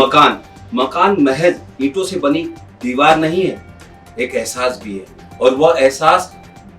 मकान मकान महज ईंटों से बनी दीवार नहीं है, एक एहसास भी है। और वह एहसास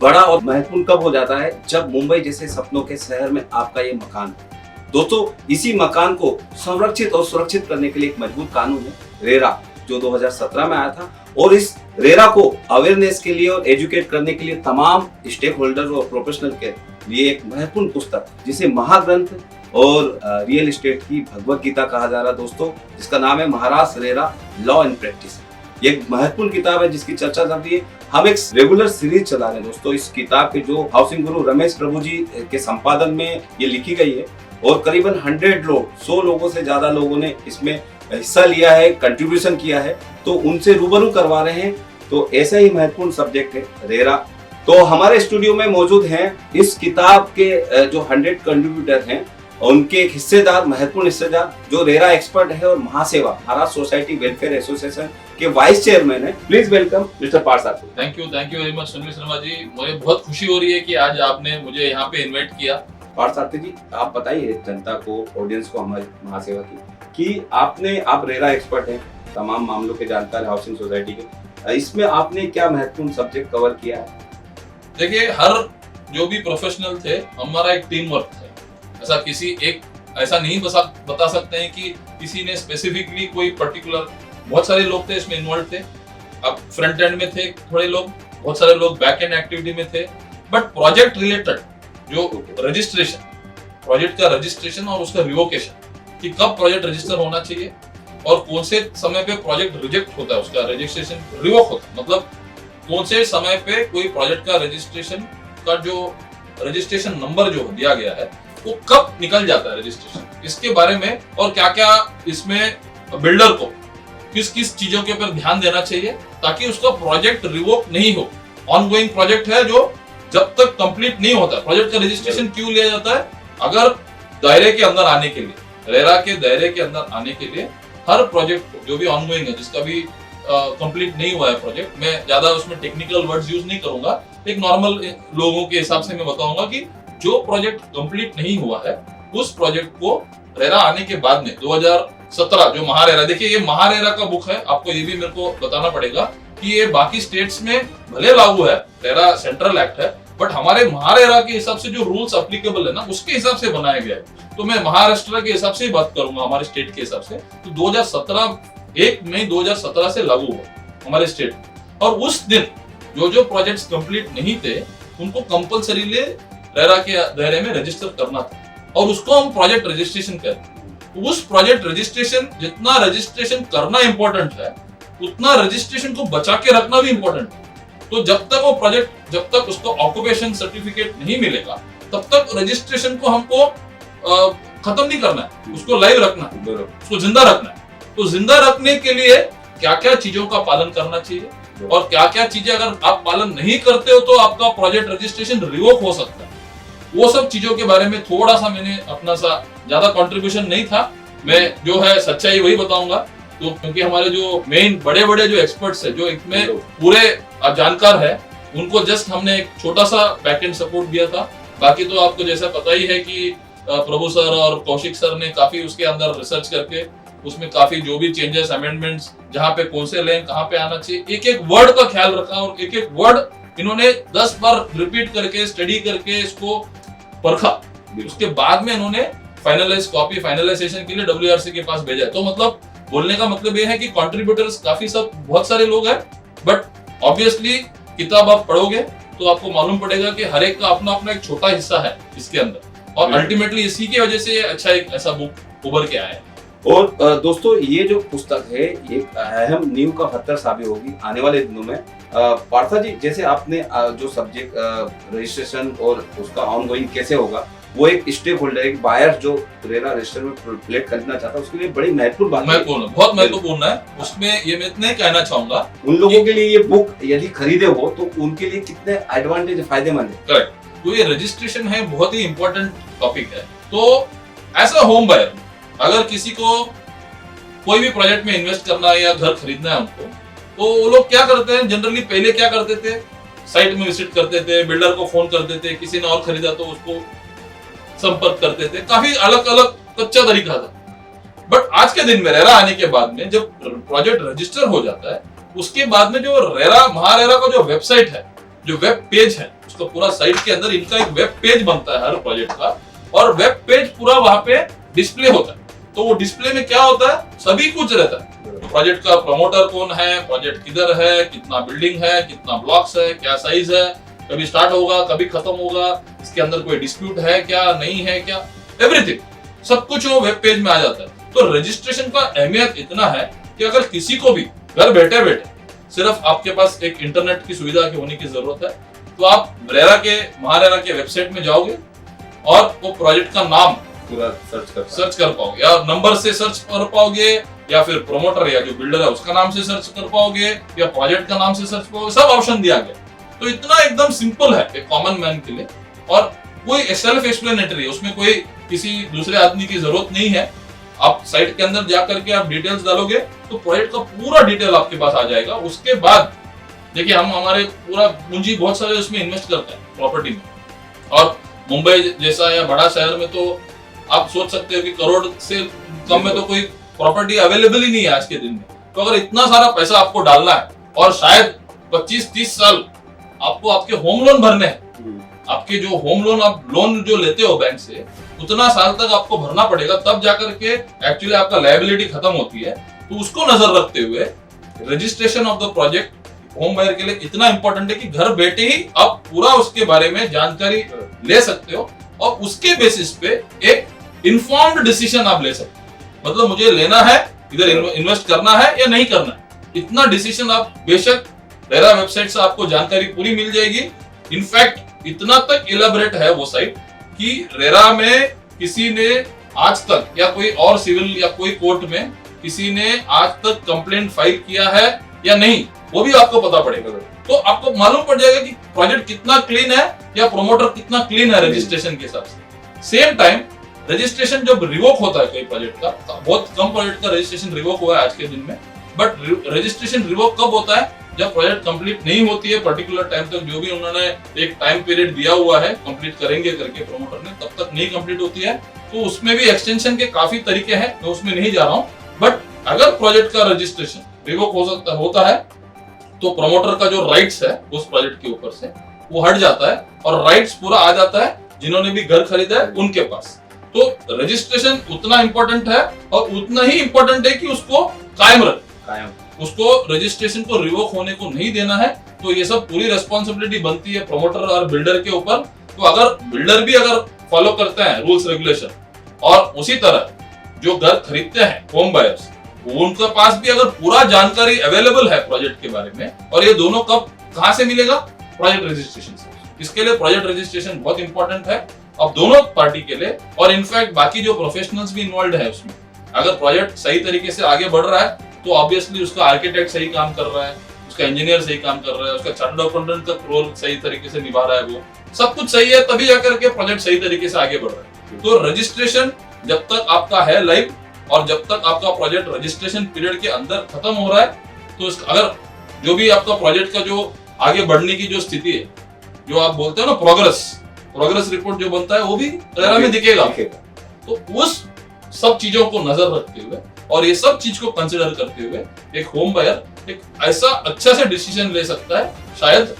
बड़ा और महत्वपूर्ण कब हो जाता है, जब मुंबई जैसे सपनों के शहर में आपका ये मकान हो। दोस्तों, इसी मकान को संरक्षित और सुरक्षित करने के लिए एक मजबूत कानून है रेरा, जो 2017 में आया था। और इस रेरा को अवेयरनेस के लिए और एजुकेट करने के लिए तमाम स्टेक होल्डर और प्रोफेशनल के लिए एक महत्वपूर्ण पुस्तक, जिसे महाग्रंथ और रियल एस्टेट की भगवत गीता कहा जा रहा है दोस्तों, जिसका नाम है Maharashtra RERA law and practice. ये एक महत्वपूर्ण किताब है जिसकी चर्चा चलती है। हम एक रेगुलर सीरीज चला रहे हैं दोस्तों। इस किताब के जो हाउसिंग गुरु रमेश प्रभु जी के संपादन में ये लिखी गई है और करीबन 100 लोगों से ज्यादा लोगों ने इसमें हिस्सा लिया है, कंट्रीब्यूशन किया है, तो उनसे रूबरू करवा रहे हैं। तो ऐसा ही महत्वपूर्ण सब्जेक्ट है रेरा। तो हमारे स्टूडियो में मौजूद हैं इस किताब के जो 100 कंट्रीब्यूटर हैं, उनके एक हिस्सेदार, महत्वपूर्ण हिस्सेदार, जो रेरा एक्सपर्ट है और Mahaseva Maharashtra society welfare association के वाइस चेयरमैन है। Please welcome mister Parth sahab. Thank you very much Sunil Sharma ji. मुझे बहुत खुशी हो रही है कि आज आपने मुझे यहाँ पे इनवाइट किया। पार्थ साहब जी, आप बताइए जनता को, ऑडियंस को, हमारी महासेवा की, कि आप रेरा एक्सपर्ट हैं, तमाम मामलों के जानकार हाउसिंग सोसाइटी के, इसमें आपने क्या महत्वपूर्ण सब्जेक्ट कवर किया है? देखिए, हर जो भी प्रोफेशनल थे, हमारा एक टीम वर्क है। ऐसा नहीं बता सकते हैं कि किसी ने स्पेसिफिकली कोई पर्टिकुलर, बहुत सारे लोग थे इसमें इन्वॉल्व थे। अब फ्रंट एंड में थे थोड़े लोग, बहुत सारे लोग बैक एंड एक्टिविटी में थे, बट प्रोजेक्ट रिलेटेड जो रजिस्ट्रेशन, प्रोजेक्ट का रजिस्ट्रेशन और उसका रिवोकेशन, कि कब प्रोजेक्ट रजिस्टर होना चाहिए और कौन से समय पे प्रोजेक्ट रिजेक्ट होता है, उसका रजिस्ट्रेशन रिवोक होता है, मतलब कौन से समय पे कोई प्रोजेक्ट का रजिस्ट्रेशन का जो रजिस्ट्रेशन नंबर जो दिया गया है वो कब निकल जाता है रजिस्ट्रेशन, इसके बारे में, और क्या क्या इसमें बिल्डर को किस किस चीजों के ऊपर ध्यान देना चाहिए ताकि उसका प्रोजेक्ट रिवोक नहीं हो। ऑनगोइंग प्रोजेक्ट है जो जब तक कंप्लीट नहीं होता, प्रोजेक्ट का रजिस्ट्रेशन क्यों लिया जाता है? अगर दायरे के अंदर आने के लिए, रेरा के दायरे के अंदर आने के लिए, हर प्रोजेक्ट को जो भी ऑनगोइंग है, जिसका भी कंप्लीट नहीं हुआ है प्रोजेक्ट, मैं ज्यादा उसमें टेक्निकल वर्ड्स यूज नहीं करूंगा, एक नॉर्मल लोगों के हिसाब से मैं बताऊंगा कि जो प्रोजेक्ट कंप्लीट नहीं हुआ है उस प्रोजेक्ट को रेरा आने के बाद में 2017 जो महारेरा, देखिए ये महारेरा का बुक है, आपको ये भी मेरे को बताना पड़ेगा कि ये बाकी स्टेट्स में भले लागू है, रेरा सेंट्रल एक्ट है, बट हमारे महारेरा के हिसाब से जो रूल्स एप्लीकेबल है ना, उसके हिसाब से बनाया गया है। तो मैं महाराष्ट्र के हिसाब से ही बात करूंगा, हमारे स्टेट के हिसाब से। तो 1 मई 2017 से लागू हुआ हमारे स्टेट में, और उस दिन जो प्रोजेक्ट्स कंप्लीट नहीं थे उनको कंपल्सरीली रेरा के दायरे में रजिस्टर करना था, और उसको हम प्रोजेक्ट रजिस्ट्रेशन कहते हैं। उस प्रोजेक्ट रजिस्ट्रेशन, जितना रजिस्ट्रेशन करना इंपॉर्टेंट है उतना रजिस्ट्रेशन को बचा के रखना भी इंपॉर्टेंट है। तो जब तक उसको ऑक्यूपेशन सर्टिफिकेट नहीं मिलेगा तब तक रजिस्ट्रेशन को हमको खत्म नहीं करना है, उसको लाइव रखना है, उसको जिंदा रखना है। तो जिंदा रखने के लिए क्या क्या चीजों का पालन करना चाहिए और क्या क्या चीजें अगर आप पालन नहीं करते हो तो आपका प्रोजेक्ट रजिस्ट्रेशन रिवोक हो सकता है, वो सब चीजों के बारे में थोड़ा सा मैंने अपना सा, ज्यादा कंट्रीब्यूशन नहीं था, मैं जो है सच्चाई वही बताऊंगा। तो क्योंकि हमारे जो मेन बड़े जो एक्सपर्ट्स है, जो इसमें पूरे जानकार है, उनको जस्ट हमने एक छोटा सा बैक एंड सपोर्ट दिया था। बाकी तो आपको जैसा पता ही है कि प्रभु सर और कौशिक सर ने काफी उसके अंदर रिसर्च करके उसमें काफी जो भी चेंजेस, अमेंडमेंट्स, जहाँ पे कौन से लेन कहाँ पे आना चाहिए, एक एक वर्ड का ख्याल रखा, और एक एक वर्ड इन्होंने 10 बार रिपीट करके, स्टडी करके इसको परखा। उसके बाद में इन्होंने फाइनलाइजेशन के लिए WRC के पास भेजा। तो मतलब बोलने का मतलब ये है कि कंट्रीब्यूटर्स बहुत सारे लोग हैं, बट ऑब्वियसली किताब आप पढ़ोगे तो आपको मालूम पड़ेगा कि हर एक का अपना अपना एक छोटा हिस्सा है इसके अंदर, और अल्टीमेटली इसी की वजह से अच्छा एक ऐसा बुक उभर के आया है। और दोस्तों, ये जो पुस्तक है एक अहम नींव का पत्थर साबित होगी आने वाले दिनों में। पार्था जी, जैसे आपने जो सब्जेक्ट रजिस्ट्रेशन और उसका ऑनगोइंग कैसे होगा, वो एक स्टेक होल्डर, एक बायर जो रेरा रजिस्टर में प्लेट खरीदना चाहता है, उसके लिए बड़ी महत्वपूर्ण बात है, बहुत महत्वपूर्ण है। उसमें ये मैं इतना ही कहना चाहूंगा, उन लोगों के लिए ये बुक यदि खरीदे हो तो उनके लिए कितने एडवांटेज, फायदेमंद है। करेक्ट। तो ये रजिस्ट्रेशन है, बहुत ही इंपॉर्टेंट टॉपिक है। तो ऐसा होम बायर, अगर किसी को कोई भी प्रोजेक्ट में इन्वेस्ट करना है या घर खरीदना है उनको, तो वो लोग क्या करते हैं, जनरली पहले क्या करते थे, साइट में विजिट करते थे, बिल्डर को फोन करते थे, किसी ने और खरीदा तो उसको संपर्क करते थे, काफी अलग अलग कच्चा तरीका था। बट आज के दिन में रेरा आने के बाद में जब प्रोजेक्ट रजिस्टर हो जाता है, उसके बाद में जो रेरा महारेरा का जो वेबसाइट है, जो वेब पेज है, उसका पूरा साइट के अंदर इनका एक वेब पेज बनता है हर प्रोजेक्ट का, और वेब पेज पूरा वहां पे डिस्प्ले होता है। तो वो डिस्प्ले में क्या होता है, सभी कुछ रहता है। प्रोजेक्ट का प्रमोटर कौन है, प्रोजेक्ट किधर है, कितना बिल्डिंग है, कितना ब्लॉक्स है, क्या साइज है, कभी स्टार्ट होगा, कभी खत्म होगा, इसके अंदर कोई डिस्प्यूट है क्या, नहीं है क्या, एवरीथिंग सब कुछ वो वेब पेज में आ जाता है। तो रजिस्ट्रेशन का अहमियत इतना है कि अगर किसी को भी घर बैठे बैठे सिर्फ आपके पास एक इंटरनेट की सुविधा की होने की जरूरत है, तो आप महारेरा के वेबसाइट में जाओगे और वो प्रोजेक्ट का नाम पूरा सर्च कर पाओगे, या नंबर से सर्च कर पाओगे, या फिर प्रोमोटर या जो बिल्डर है उसका नाम से सर्च कर पाओगे, या प्रोजेक्ट का नाम से सर्च पाओगे, सब ऑप्शन दिया गया। तो इतना एकदम सिंपल है एक कॉमन मैन के लिए, और कोई सेल्फ एक्सप्लेनेटरी है, उसमें कोई किसी दूसरे आदमी की जरूरत नहीं है। आप साइट के अंदर जाकर के आप डिटेल्स डालोगे तो प्रोजेक्ट का पूरा डिटेल आपके पास आ जाएगा। उसके बाद देखिए, हम हमारे पूरा पूंजी बहुत सारे उसमें इन्वेस्ट करते हैं प्रॉपर्टी में, और मुंबई जैसा या बड़ा शहर में तो आप सोच सकते हो कि करोड़ से कम में तो कोई प्रॉपर्टी अवेलेबल ही नहीं है आज के दिन में। तो अगर इतना सारा पैसा आपको डालना है, और शायद 25-30 साल आपको आपके होम लोन भरने हैं, आपके जो होम लोन आप लोन जो लेते हो बैंक से, उतना साल तक आपको भरना पड़ेगा, तब जाकर के एक्चुअली आपका लायबिलिटी खत्म होती है। तो उसको नजर रखते हुए registration of the project home buyer के लिए इतना इंपॉर्टेंट है कि घर बैठे ही आप पूरा उसके बारे में जानकारी ले सकते हो, और उसके बेसिस पे एक इन्फॉर्म्ड डिसीजन आप ले सकते हो। मतलब मुझे लेना है, इधर इन्वेस्ट करना है या नहीं करना है, इतना डिसीजन आप बेशक रेरा वेबसाइट से आपको जानकारी पूरी मिल जाएगी। इनफैक्ट इतना तक इलेबोरेट है वो साइट कि रेरा में किसी ने आज तक, या कोई और सिविल या कोई कोर्ट में किसी ने आज तक कंप्लेंट फाइल किया है या नहीं, वो भी आपको पता पड़ेगा। तो आपको मालूम पड़ जाएगा कि प्रोजेक्ट कितना क्लीन है या प्रोमोटर कितना क्लीन है रजिस्ट्रेशन के हिसाब से। सेम टाइम रजिस्ट्रेशन जब रिवोक होता है कोई प्रोजेक्ट का, बहुत कम प्रोजेक्ट का रजिस्ट्रेशन रिवोक हुआ है आज के दिन में, बट रजिस्ट्रेशन रिवोक कब होता है, जब प्रोजेक्ट कंप्लीट नहीं होती है पर्टिकुलर टाइम तक, जो भी उन्होंने एक टाइम पीरियड दिया हुआ है कंप्लीट करेंगे करके प्रोमोटर ने, तब तक नहीं कंप्लीट होती है। तो उसमें भी एक्सटेंशन के काफी तरीके हैं, मैं उसमें नहीं जा रहा हूं। बट अगर प्रोजेक्ट का रजिस्ट्रेशन रिवोक होता है तो प्रोमोटर का जो राइट्स है उस प्रोजेक्ट के ऊपर से वो हट जाता है, और राइट्स पूरा आ जाता है जिन्होंने भी घर खरीदा है उनके पास। तो रजिस्ट्रेशन उतना इंपॉर्टेंट है, और उतना ही इंपॉर्टेंट है कि उसको कायम उसको रजिस्ट्रेशन को रिवोक होने को नहीं देना है। तो ये सब पूरी रेस्पॉन्सिबिलिटी बनती है प्रोमोटर और बिल्डर के ऊपर। तो अगर बिल्डर भी अगर फॉलो करते हैं रूल्स रेगुलेशन, और उसी तरह जो घर खरीदते हैं होम बायर्स, उनके पास भी अगर पूरा जानकारी अवेलेबल है प्रोजेक्ट के बारे में, और ये दोनों कहां से मिलेगा, प्रोजेक्ट रजिस्ट्रेशन से। इसके लिए प्रोजेक्ट रजिस्ट्रेशन बहुत इंपॉर्टेंट है अब दोनों पार्टी के लिए, और इनफैक्ट बाकी जो प्रोफेशनल्स भी इन्वॉल्व है उसमें। अगर प्रोजेक्ट सही तरीके से आगे बढ़ रहा है तो ऑब्वियसली उसका आर्किटेक्ट सही काम कर रहा है, उसका इंजीनियर सही काम कर रहा है, उसका चार्टर्ड अकाउंटेंट का रोल सही तरीके से निभा रहा है, वो सब कुछ सही है, तभी जाकर के प्रोजेक्ट सही तरीके से आगे बढ़ रहा है। तो रजिस्ट्रेशन जब तक आपका है लाइव, और जब तक आपका प्रोजेक्ट रजिस्ट्रेशन पीरियड के अंदर खत्म हो रहा है, तो अगर जो भी आपका प्रोजेक्ट का जो आगे बढ़ने की जो स्थिति है, जो आप बोलते हो ना प्रोग्रेस रिपोर्ट जो बनता है, वो भी रेरा में दिखेगा। तो उस सब चीजों को नजर रखते हुए और ये सब चीज को कंसिडर करते हुए एक होम बायर एक ऐसा अच्छा से डिसीजन ले सकता है शायद,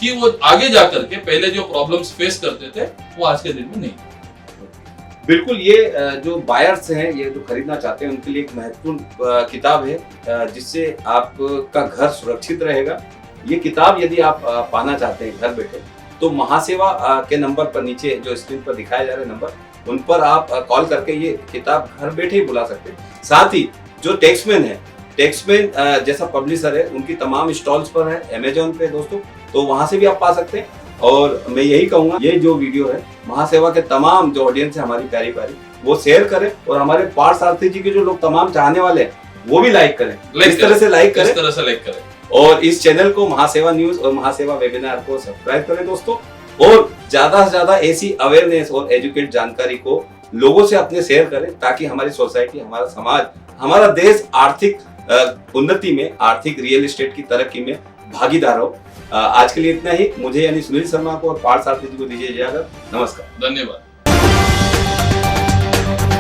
कि वो आगे जाकर के पहले जो प्रॉब्लम्स फेस करते थे वो आज के दिन में नहीं। बिल्कुल, ये जो बायर्स हैं, ये जो खरीदना चाहते हैं, उनके लिए एक महत्वपूर्ण किताब है जिससे आपका घर सुरक्षित रहेगा। ये किताब यदि आप पाना चाहते हैं घर बैठे, तो महासेवा के नंबर पर, नीचे जो स्क्रीन पर दिखाया जा रहा है नंबर, उन पर आप कॉल करके ये किताब घर बैठे ही बुला सकते हैं। साथ ही जो टैक्समैन है, टैक्समैन जैसा पब्लिशर है, उनकी तमाम स्टॉल्स पर है अमेजोन पे दोस्तों, तो वहां से भी आप पा सकते हैं। और मैं यही कहूंगा, ये जो वीडियो है महासेवा के तमाम जो ऑडियंस है हमारी प्यारी प्यारी, वो शेयर करें, और हमारे पार्थ सारथी जी के जो लोग तमाम चाहने वाले हैं वो भी लाइक करें, इस तरह से लाइक करें, और इस चैनल को महासेवा न्यूज और महासेवा वेबिनार को सब्सक्राइब करें दोस्तों, और ज्यादा से ज्यादा ऐसी अवेयरनेस और एजुकेट जानकारी को लोगों से अपने शेयर करें, ताकि हमारी सोसाइटी, हमारा समाज, हमारा देश आर्थिक उन्नति में, आर्थिक रियल एस्टेट की तरक्की में भागीदार हो। आज के लिए इतना ही। मुझे यानी सुनील शर्मा को और पार्थ सारथी जी को दीजिए इजाजत। नमस्कार, धन्यवाद।